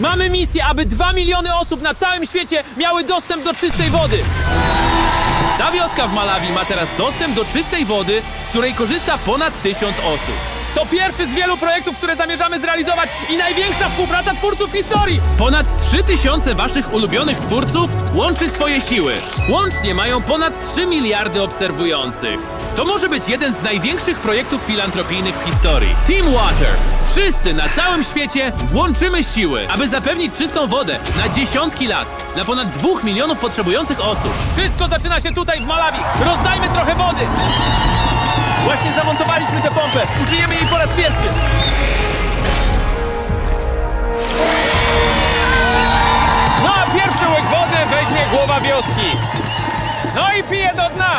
Mamy misję, aby 2 miliony osób na całym świecie miały dostęp do czystej wody. Ta wioska w Malawi ma teraz dostęp do czystej wody, z której korzysta ponad 1000 osób. To pierwszy z wielu projektów, które zamierzamy zrealizować i największa współpraca twórców w historii. Ponad 3000 waszych ulubionych twórców łączy swoje siły. Łącznie mają ponad 3 miliardy obserwujących. To może być jeden z największych projektów filantropijnych w historii. Team Water. Wszyscy na całym świecie łączymy siły, aby zapewnić czystą wodę na dziesiątki lat dla ponad 2 milionów potrzebujących osób. Wszystko zaczyna się tutaj w Malawi. Rozdajmy trochę wody. Właśnie zamontowaliśmy tę pompę. Użyjemy jej po raz pierwszy. No a pierwszy łyk wody weźmie głowa wioski. No i pije do dna.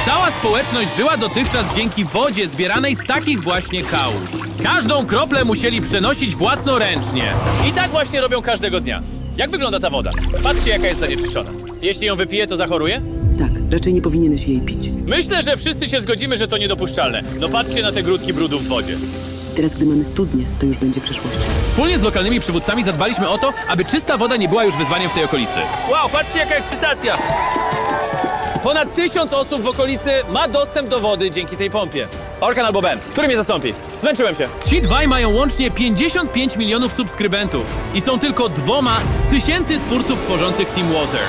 Cała społeczność żyła dotychczas dzięki wodzie zbieranej z takich właśnie kałuż. Każdą kroplę musieli przenosić własnoręcznie. I tak właśnie robią każdego dnia. Jak wygląda ta woda? Patrzcie, jaka jest zanieczyszczona. Jeśli ją wypije, to zachoruje? Tak, raczej nie powinieneś jej pić. Myślę, że wszyscy się zgodzimy, że to niedopuszczalne. No patrzcie na te grudki brudu w wodzie. Teraz, gdy mamy studnię, to już będzie przeszłością. Wspólnie z lokalnymi przywódcami zadbaliśmy o to, aby czysta woda nie była już wyzwaniem w tej okolicy. Wow, patrzcie jaka ekscytacja! Ponad 1000 osób w okolicy ma dostęp do wody dzięki tej pompie. Orkan albo Ben, który mnie zastąpi? Zmęczyłem się. Ci dwaj mają łącznie 55 milionów subskrybentów i są tylko 2 z 1000 twórców tworzących Team Water.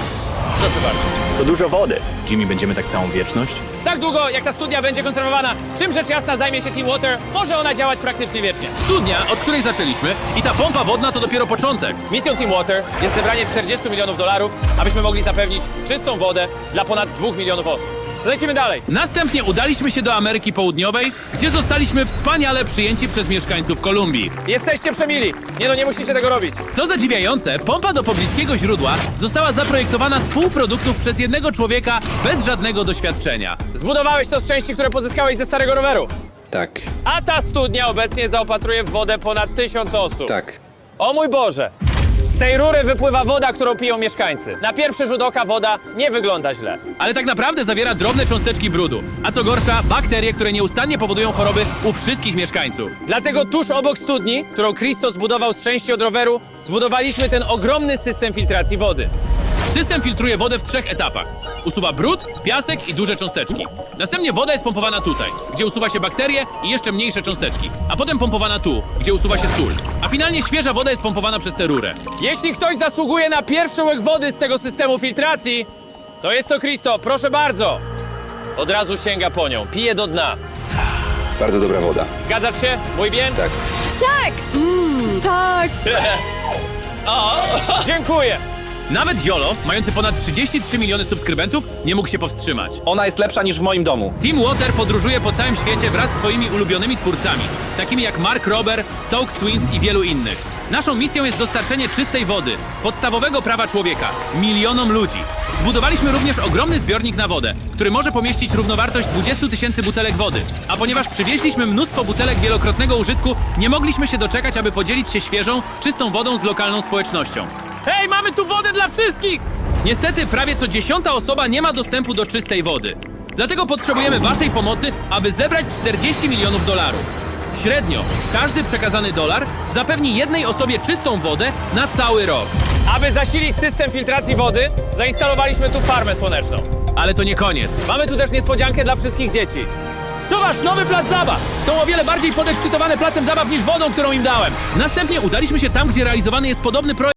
Proszę bardzo. To dużo wody. Jimmy, będziemy tak całą wieczność? Tak długo, jak ta studnia będzie konserwowana, czym rzecz jasna zajmie się Team Water, może ona działać praktycznie wiecznie. Studnia, od której zaczęliśmy, i ta pompa wodna to dopiero początek. Misją Team Water jest zebranie 40 milionów dolarów, abyśmy mogli zapewnić czystą wodę dla ponad 2 milionów osób. Lecimy dalej. Następnie udaliśmy się do Ameryki Południowej, gdzie zostaliśmy wspaniale przyjęci przez mieszkańców Kolumbii. Jesteście przemili. Nie musicie tego robić. Co zadziwiające, pompa do pobliskiego źródła została zaprojektowana z półproduktów przez jednego człowieka bez żadnego doświadczenia. Zbudowałeś to z części, które pozyskałeś ze starego roweru. Tak, A ta studnia obecnie zaopatruje w wodę ponad 1000 osób. tak. O mój Boże! Z tej rury wypływa woda, którą piją mieszkańcy. Na pierwszy rzut oka woda nie wygląda źle. Ale tak naprawdę zawiera drobne cząsteczki brudu. A co gorsza, bakterie, które nieustannie powodują choroby u wszystkich mieszkańców. Dlatego tuż obok studni, którą Christo zbudował z części od roweru, zbudowaliśmy ten ogromny system filtracji wody. System filtruje wodę w 3 etapach. Usuwa brud, piasek i duże cząsteczki. Następnie woda jest pompowana tutaj, gdzie usuwa się bakterie i jeszcze mniejsze cząsteczki. A potem pompowana tu, gdzie usuwa się sól. A finalnie świeża woda jest pompowana przez tę rurę. Jeśli ktoś zasługuje na pierwszy łyk wody z tego systemu filtracji, to jest to Christo, proszę bardzo. Od razu sięga po nią, pije do dna. Bardzo dobra woda. Zgadzasz się, mój bien? Tak. Tak! Tak! Dziękuję. Nawet Jolo, mający ponad 33 miliony subskrybentów, nie mógł się powstrzymać. Ona jest lepsza niż w moim domu. Team Water podróżuje po całym świecie wraz z swoimi ulubionymi twórcami, takimi jak Mark Rober, Stokes Twins i wielu innych. Naszą misją jest dostarczenie czystej wody, podstawowego prawa człowieka, milionom ludzi. Zbudowaliśmy również ogromny zbiornik na wodę, który może pomieścić równowartość 20 000 butelek wody. A ponieważ przywieźliśmy mnóstwo butelek wielokrotnego użytku, nie mogliśmy się doczekać, aby podzielić się świeżą, czystą wodą z lokalną społecznością. Hej, mamy tu wodę dla wszystkich! Niestety prawie co 10. osoba nie ma dostępu do czystej wody. Dlatego potrzebujemy waszej pomocy, aby zebrać 40 milionów dolarów. Średnio każdy przekazany dolar zapewni jednej osobie czystą wodę na cały rok. Aby zasilić system filtracji wody, zainstalowaliśmy tu farmę słoneczną. Ale to nie koniec. Mamy tu też niespodziankę dla wszystkich dzieci. To wasz nowy plac zabaw! Są o wiele bardziej podekscytowane placem zabaw niż wodą, którą im dałem. Następnie udaliśmy się tam, gdzie realizowany jest podobny projekt.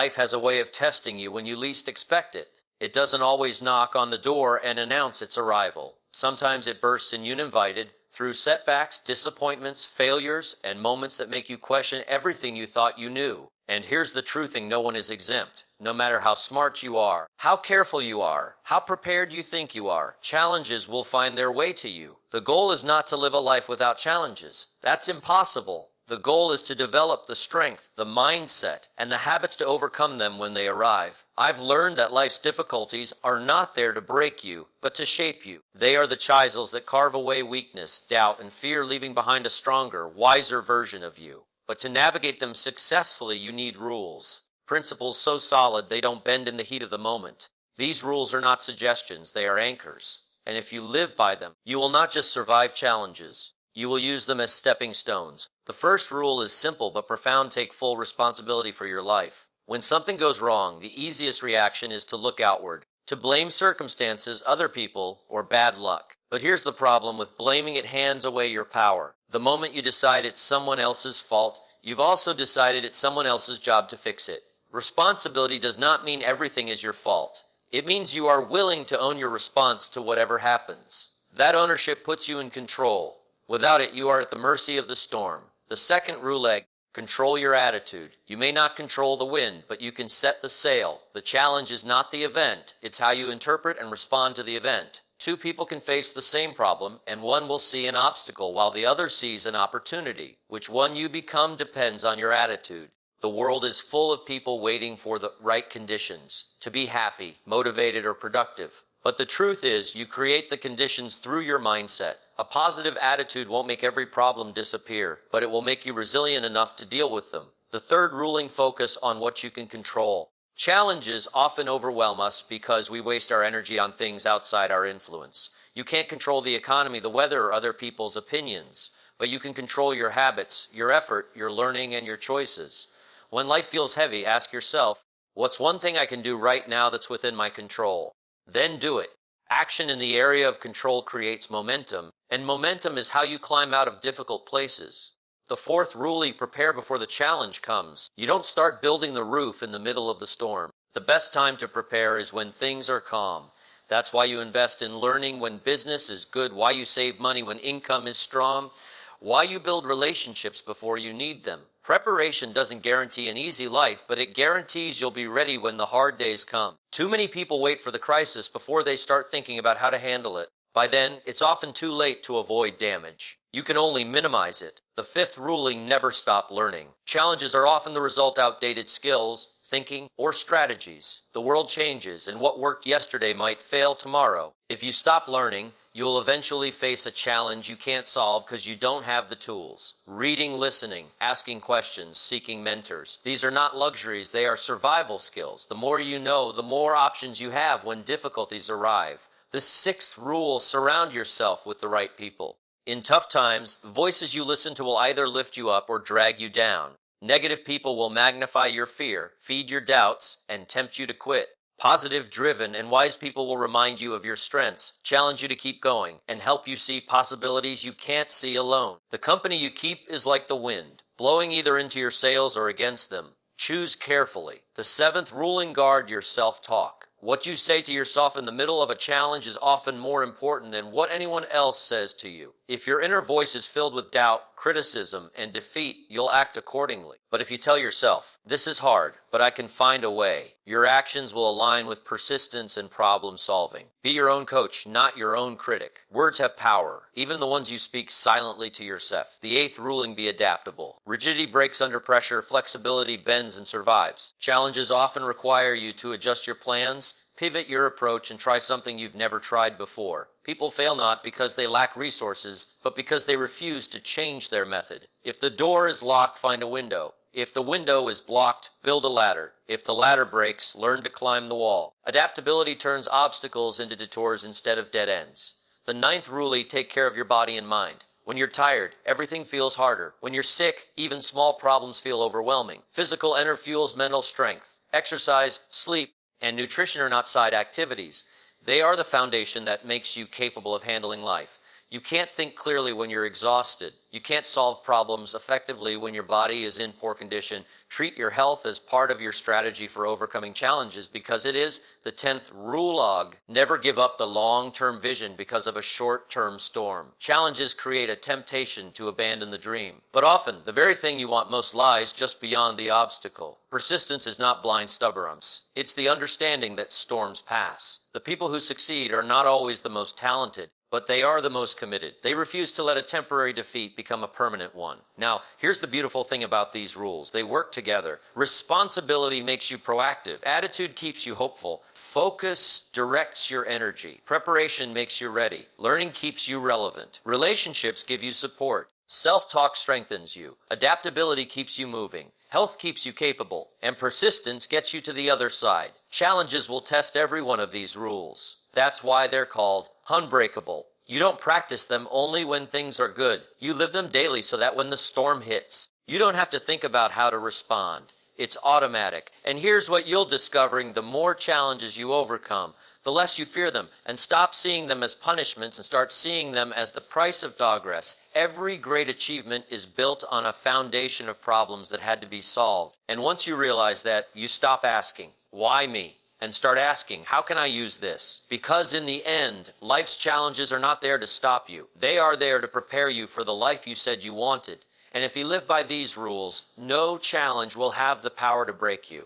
Life has a way of testing you when you least expect it. It doesn't always knock on the door and announce its arrival. Sometimes it bursts in uninvited, through setbacks, disappointments, failures, and moments that make you question everything you thought you knew. And here's the true thing, no one is exempt. No matter how smart you are, how careful you are, how prepared you think you are, challenges will find their way to you. The goal is not to live a life without challenges. That's impossible. The goal is to develop the strength, the mindset, and the habits to overcome them when they arrive. I've learned that life's difficulties are not there to break you, but to shape you. They are the chisels that carve away weakness, doubt, and fear, leaving behind a stronger, wiser version of you. But to navigate them successfully, you need rules. Principles so solid they don't bend in the heat of the moment. These rules are not suggestions, they are anchors. And if you live by them, you will not just survive challenges. You will use them as stepping stones. The first rule is simple but profound: take full responsibility for your life. When something goes wrong, the easiest reaction is to look outward, to blame circumstances, other people, or bad luck. But here's the problem with blaming: it hands away your power. The moment you decide it's someone else's fault, you've also decided it's someone else's job to fix it. Responsibility does not mean everything is your fault. It means you are willing to own your response to whatever happens. That ownership puts you in control. Without it, you are at the mercy of the storm. The second rule: control your attitude. You may not control the wind, but you can set the sail. The challenge is not the event, it's how you interpret and respond to the event. Two people can face the same problem, and one will see an obstacle while the other sees an opportunity. Which one you become depends on your attitude. The world is full of people waiting for the right conditions to be happy, motivated, or productive. But the truth is, you create the conditions through your mindset. A positive attitude won't make every problem disappear, but it will make you resilient enough to deal with them. The third ruling: focus on what you can control. Challenges often overwhelm us because we waste our energy on things outside our influence. You can't control the economy, the weather, or other people's opinions, but you can control your habits, your effort, your learning, and your choices. When life feels heavy, ask yourself, what's one thing I can do right now that's within my control? Then do it. Action in the area of control creates momentum, and momentum is how you climb out of difficult places. The fourth rule: prepare before the challenge comes. You don't start building the roof in the middle of the storm. The best time to prepare is when things are calm. That's why you invest in learning when business is good, why you save money when income is strong, why you build relationships before you need them. Preparation doesn't guarantee an easy life, but it guarantees you'll be ready when the hard days come. Too many people wait for the crisis before they start thinking about how to handle it. By then, it's often too late to avoid damage. You can only minimize it. The fifth ruling: never stop learning. Challenges are often the result of outdated skills, thinking, or strategies. The world changes, and what worked yesterday might fail tomorrow. If you stop learning, you'll eventually face a challenge you can't solve because you don't have the tools. Reading, listening, asking questions, seeking mentors. These are not luxuries, they are survival skills. The more you know, the more options you have when difficulties arrive. The sixth rule: surround yourself with the right people. In tough times, voices you listen to will either lift you up or drag you down. Negative people will magnify your fear, feed your doubts, and tempt you to quit. Positive, driven, and wise people will remind you of your strengths, challenge you to keep going, and help you see possibilities you can't see alone. The company you keep is like the wind, blowing either into your sails or against them. Choose carefully. The seventh rule: guard your self-talk. What you say to yourself in the middle of a challenge is often more important than what anyone else says to you. If your inner voice is filled with doubt, criticism, and defeat, you'll act accordingly. But if you tell yourself, this is hard, but I can find a way, your actions will align with persistence and problem solving. Be your own coach, not your own critic. Words have power, even the ones you speak silently to yourself. The eighth ruling: be adaptable. Rigidity breaks under pressure, flexibility bends and survives. Challenges often require you to adjust your plans, pivot your approach, and try something you've never tried before. People fail not because they lack resources, but because they refuse to change their method. If the door is locked, find a window. If the window is blocked, build a ladder. If the ladder breaks, learn to climb the wall. Adaptability turns obstacles into detours instead of dead ends. The ninth rule: take care of your body and mind. When you're tired, everything feels harder. When you're sick, even small problems feel overwhelming. Physical energy fuels mental strength. Exercise, sleep, and nutrition are not side activities. They are the foundation that makes you capable of handling life. You can't think clearly when you're exhausted. You can't solve problems effectively when your body is in poor condition. Treat your health as part of your strategy for overcoming challenges, because it is the 10th rule. Never give up the long-term vision because of a short-term storm. Challenges create a temptation to abandon the dream. But often, the very thing you want most lies just beyond the obstacle. Persistence is not blind stubbornness. It's the understanding that storms pass. The people who succeed are not always the most talented, but they are the most committed. They refuse to let a temporary defeat become a permanent one. Now, here's the beautiful thing about these rules. They work together. Responsibility makes you proactive. Attitude keeps you hopeful. Focus directs your energy. Preparation makes you ready. Learning keeps you relevant. Relationships give you support. Self-talk strengthens you. Adaptability keeps you moving. Health keeps you capable. And persistence gets you to the other side. Challenges will test every one of these rules. That's why they're called unbreakable. You don't practice them only when things are good. You live them daily so that when the storm hits, you don't have to think about how to respond. It's automatic. And here's what you'll discovering: the more challenges you overcome, the less you fear them, and stop seeing them as punishments and start seeing them as the price of progress. Every great achievement is built on a foundation of problems that had to be solved. And once you realize that, you stop asking, why me? And start asking, how can I use this? Because in the end, life's challenges are not there to stop you. They are there to prepare you for the life you said you wanted. And if you live by these rules, no challenge will have the power to break you.